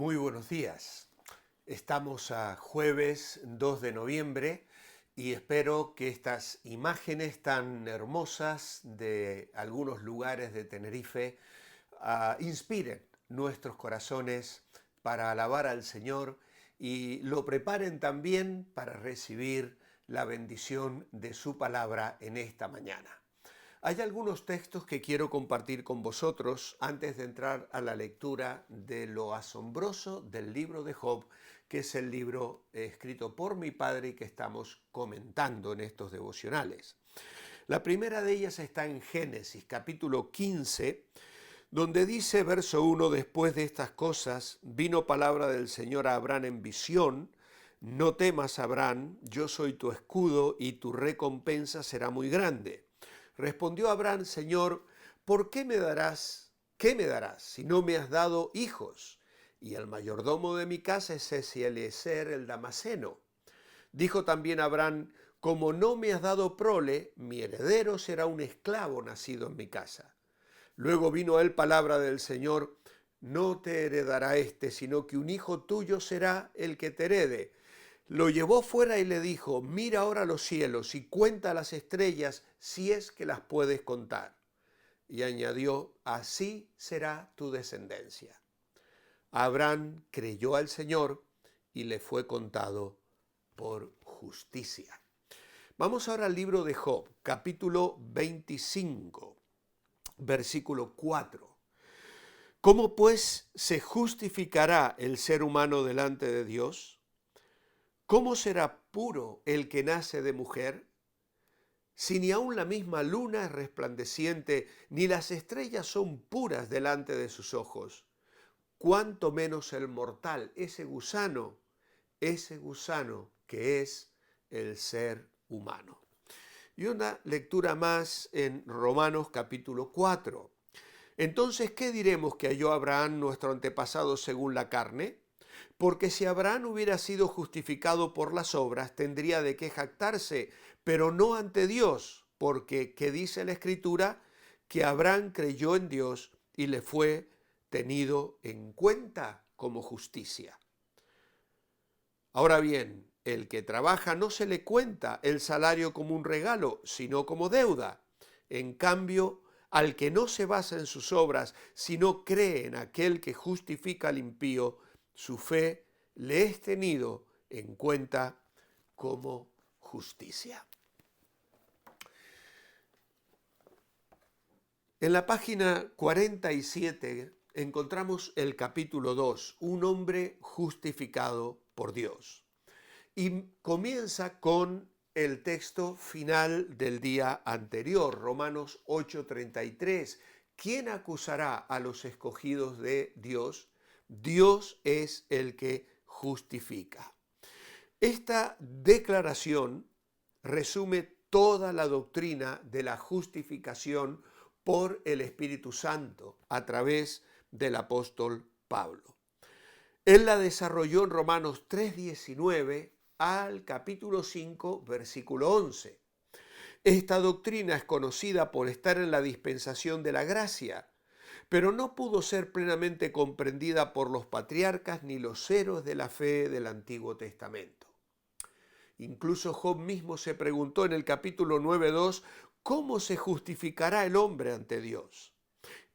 Muy buenos días. Estamos a jueves 2 de noviembre y espero que estas imágenes tan hermosas de algunos lugares de Tenerife inspiren nuestros corazones para alabar al Señor y lo preparen también para recibir la bendición de su palabra en esta mañana. Hay algunos textos que quiero compartir con vosotros antes de entrar a la lectura de lo asombroso del libro de Job, que es el libro escrito por mi padre y que estamos comentando en estos devocionales. La primera de ellas está en Génesis, capítulo 15, donde dice, verso 1, después de estas cosas, vino palabra del Señor a Abraham en visión. No temas, Abraham, yo soy tu escudo y tu recompensa será muy grande. Respondió Abraham, Señor, ¿por qué me darás? ¿Qué me darás si no me has dado hijos? Y el mayordomo de mi casa es Eliezer el Damaseno. Dijo también Abraham, como no me has dado prole, mi heredero será un esclavo nacido en mi casa. Luego vino a él palabra del Señor, no te heredará sino que un hijo tuyo será el que te herede. Lo llevó fuera y le dijo, mira ahora los cielos y cuenta las estrellas si es que las puedes contar. Y añadió, así será tu descendencia. Abraham creyó al Señor y le fue contado por justicia. Vamos ahora al libro de Job, capítulo 25, versículo 4. ¿Cómo pues se justificará el ser humano delante de Dios? ¿Cómo será puro el que nace de mujer? Si ni aun la misma luna es resplandeciente, ni las estrellas son puras delante de sus ojos, cuánto menos el mortal, ese gusano que es el ser humano. Y una lectura más en Romanos capítulo 4. Entonces, ¿qué diremos que halló Abraham, nuestro antepasado, según la carne? Porque si Abraham hubiera sido justificado por las obras, tendría de qué jactarse, pero no ante Dios, porque, ¿qué dice la Escritura? Que Abraham creyó en Dios y le fue tenido en cuenta como justicia. Ahora bien, el que trabaja no se le cuenta el salario como un regalo, sino como deuda. En cambio, al que no se basa en sus obras, sino cree en aquel que justifica al impío, su fe le es tenido en cuenta como justicia. En la página 47 encontramos el capítulo 2, un hombre justificado por Dios. Y comienza con el texto final del día anterior, Romanos 8:33. ¿Quién acusará a los escogidos de Dios? Dios es el que justifica. Esta declaración resume toda la doctrina de la justificación por el Espíritu Santo a través del apóstol Pablo. Él la desarrolló en Romanos 3:19 al capítulo 5, versículo 11. Esta doctrina es conocida por estar en la dispensación de la gracia, pero no pudo ser plenamente comprendida por los patriarcas ni los héroes de la fe del Antiguo Testamento. Incluso Job mismo se preguntó en el capítulo 9:2, ¿cómo se justificará el hombre ante Dios?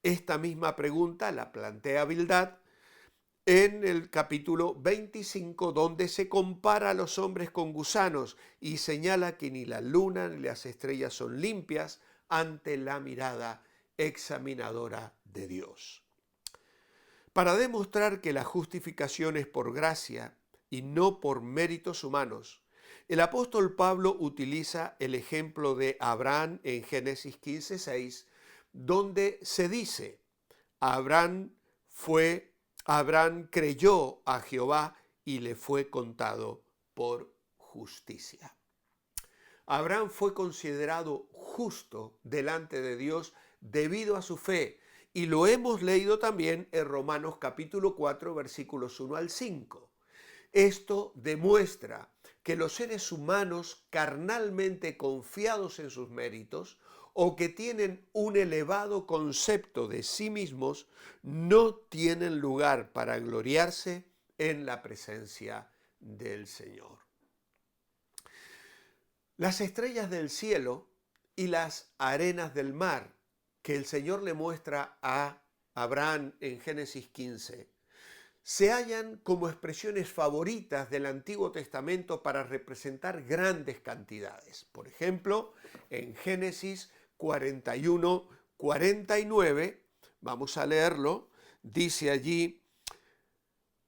Esta misma pregunta la plantea Bildad en el capítulo 25, donde se compara a los hombres con gusanos y señala que ni la luna ni las estrellas son limpias ante la mirada examinadora de Dios. Para demostrar que la justificación es por gracia y no por méritos humanos, el apóstol Pablo utiliza el ejemplo de Abraham en Génesis 15:6, donde se dice, Abraham creyó a Jehová y le fue contado por justicia. Abraham fue considerado justo delante de Dios debido a su fe, y lo hemos leído también en Romanos capítulo 4, versículos 1 al 5. Esto demuestra que los seres humanos carnalmente confiados en sus méritos o que tienen un elevado concepto de sí mismos no tienen lugar para gloriarse en la presencia del Señor. Las estrellas del cielo y las arenas del mar que el Señor le muestra a Abraham en Génesis 15 se hallan como expresiones favoritas del Antiguo Testamento para representar grandes cantidades. Por ejemplo, en Génesis 41, 49, vamos a leerlo, dice allí: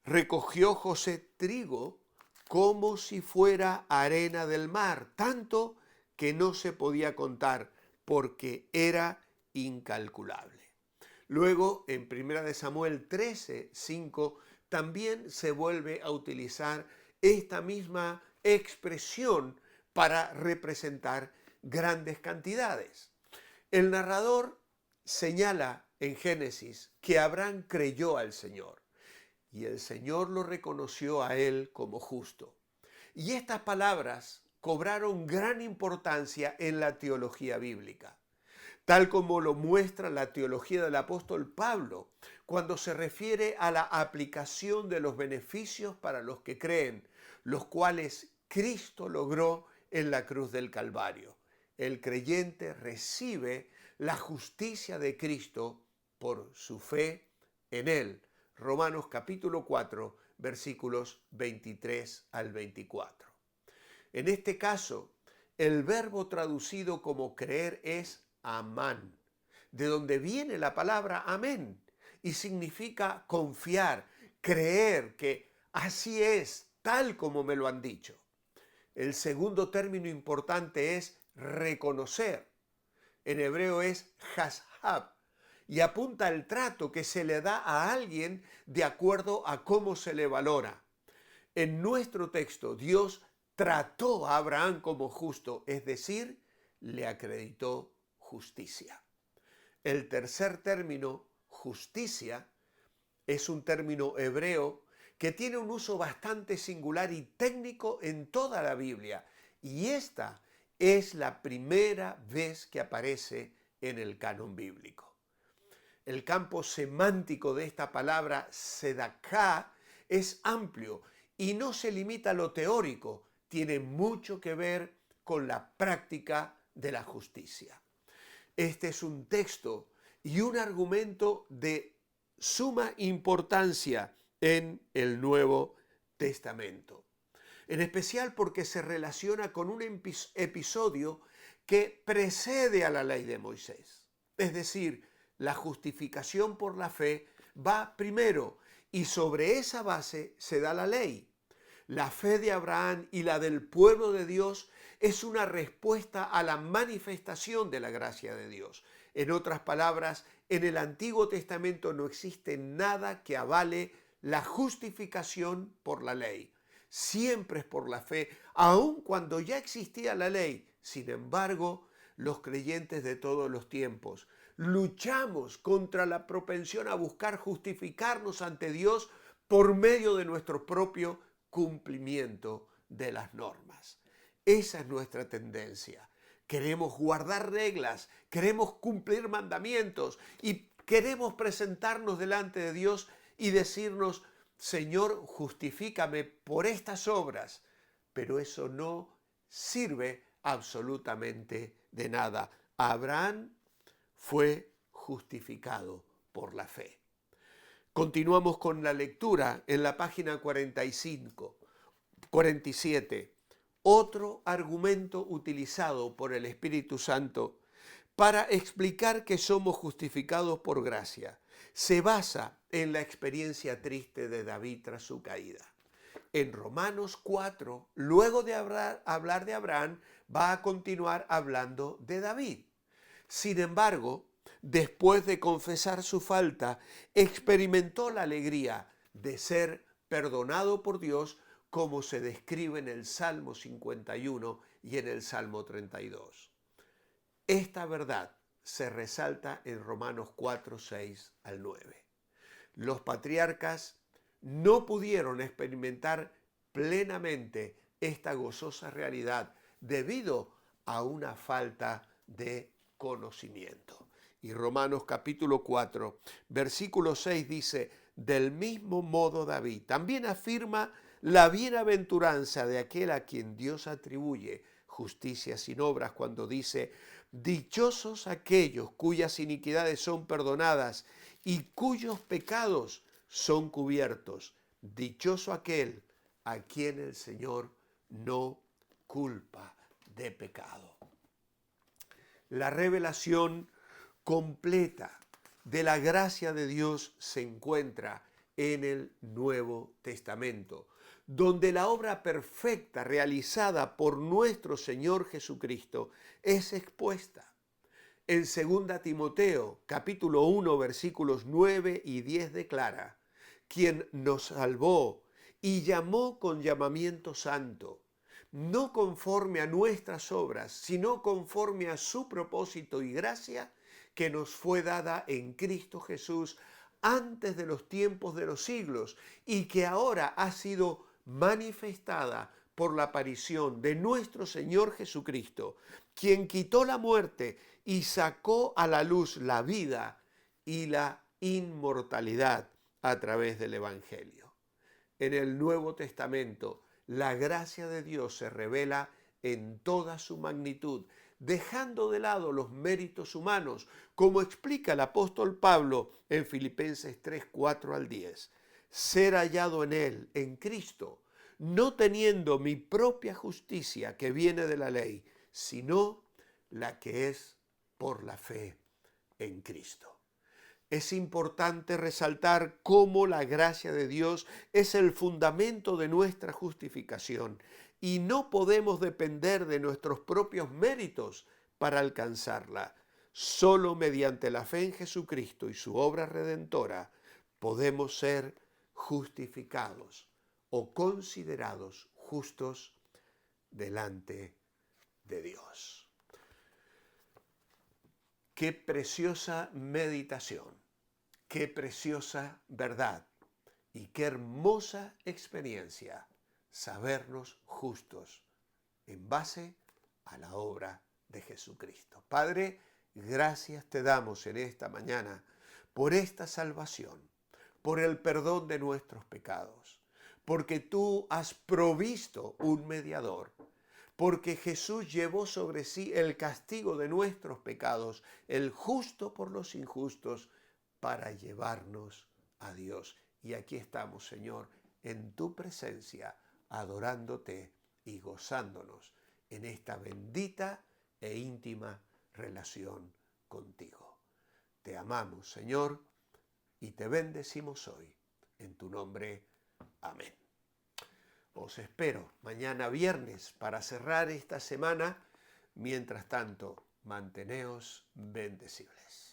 recogió José trigo como si fuera arena del mar, tanto que no se podía contar, porque era incalculable. Luego, en 1 Samuel 13, 5, también se vuelve a utilizar esta misma expresión para representar grandes cantidades. El narrador señala en Génesis que Abraham creyó al Señor y el Señor lo reconoció a él como justo. Y estas palabras cobraron gran importancia en la teología bíblica, tal como lo muestra la teología del apóstol Pablo, cuando se refiere a la aplicación de los beneficios para los que creen, los cuales Cristo logró en la cruz del Calvario. El creyente recibe la justicia de Cristo por su fe en Él. Romanos capítulo 4, versículos 23 al 24. En este caso, el verbo traducido como creer es amán, de donde viene la palabra amén, y significa confiar, creer que así es, tal como me lo han dicho. El segundo término importante es reconocer. En hebreo es hashab, y apunta al trato que se le da a alguien de acuerdo a cómo se le valora. En nuestro texto, Dios trató a Abraham como justo, es decir, le acreditó justicia. El tercer término, justicia, es un término hebreo que tiene un uso bastante singular y técnico en toda la Biblia, y esta es la primera vez que aparece en el canon bíblico. El campo semántico de esta palabra sedaká es amplio y no se limita a lo teórico, tiene mucho que ver con la práctica de la justicia. Este es un texto y un argumento de suma importancia en el Nuevo Testamento, en especial porque se relaciona con un episodio que precede a la ley de Moisés. Es decir, la justificación por la fe va primero y sobre esa base se da la ley. La fe de Abraham y la del pueblo de Dios es una respuesta a la manifestación de la gracia de Dios. En otras palabras, en el Antiguo Testamento no existe nada que avale la justificación por la ley. Siempre es por la fe, aun cuando ya existía la ley. Sin embargo, los creyentes de todos los tiempos luchamos contra la propensión a buscar justificarnos ante Dios por medio de nuestro propio cumplimiento de las normas. Esa es nuestra tendencia. Queremos guardar reglas, queremos cumplir mandamientos y queremos presentarnos delante de Dios y decirnos: Señor, justifícame por estas obras. Pero eso no sirve absolutamente de nada. Abraham fue justificado por la fe. Continuamos con la lectura en la página 47. Otro argumento utilizado por el Espíritu Santo para explicar que somos justificados por gracia se basa en la experiencia triste de David tras su caída. En Romanos 4, luego de hablar de Abraham, va a continuar hablando de David. Sin embargo, después de confesar su falta, experimentó la alegría de ser perdonado por Dios, como se describe en el Salmo 51 y en el Salmo 32. Esta verdad se resalta en Romanos 4, 6 al 9. Los patriarcas no pudieron experimentar plenamente esta gozosa realidad debido a una falta de conocimiento. Y Romanos capítulo 4, versículo 6 dice, del mismo modo David también afirma la bienaventuranza de aquel a quien Dios atribuye justicia sin obras cuando dice, dichosos aquellos cuyas iniquidades son perdonadas y cuyos pecados son cubiertos. Dichoso aquel a quien el Señor no culpa de pecado. La revelación completa de la gracia de Dios se encuentra en el Nuevo Testamento, donde la obra perfecta realizada por nuestro Señor Jesucristo es expuesta. En 2 Timoteo, capítulo 1, versículos 9 y 10 declara, quien nos salvó y llamó con llamamiento santo, no conforme a nuestras obras, sino conforme a su propósito y gracia que nos fue dada en Cristo Jesús antes de los tiempos de los siglos y que ahora ha sido manifestada por la aparición de nuestro Señor Jesucristo, quien quitó la muerte y sacó a la luz la vida y la inmortalidad a través del Evangelio. En el Nuevo Testamento, la gracia de Dios se revela en toda su magnitud, dejando de lado los méritos humanos, como explica el apóstol Pablo en Filipenses 3, 4 al 10. Ser hallado en Él, en Cristo, no teniendo mi propia justicia que viene de la ley, sino la que es por la fe en Cristo. Es importante resaltar cómo la gracia de Dios es el fundamento de nuestra justificación y no podemos depender de nuestros propios méritos para alcanzarla. Solo mediante la fe en Jesucristo y su obra redentora podemos ser justificados o considerados justos delante de Dios. Qué preciosa meditación, qué preciosa verdad y qué hermosa experiencia sabernos justos en base a la obra de Jesucristo. Padre, gracias te damos en esta mañana por esta salvación, por el perdón de nuestros pecados, porque tú has provisto un mediador, porque Jesús llevó sobre sí el castigo de nuestros pecados, el justo por los injustos, para llevarnos a Dios. Y aquí estamos, Señor, en tu presencia, adorándote y gozándonos en esta bendita e íntima relación contigo. Te amamos, Señor, y te bendecimos hoy. En tu nombre, amén. Os espero mañana viernes para cerrar esta semana. Mientras tanto, manteneos bendecibles.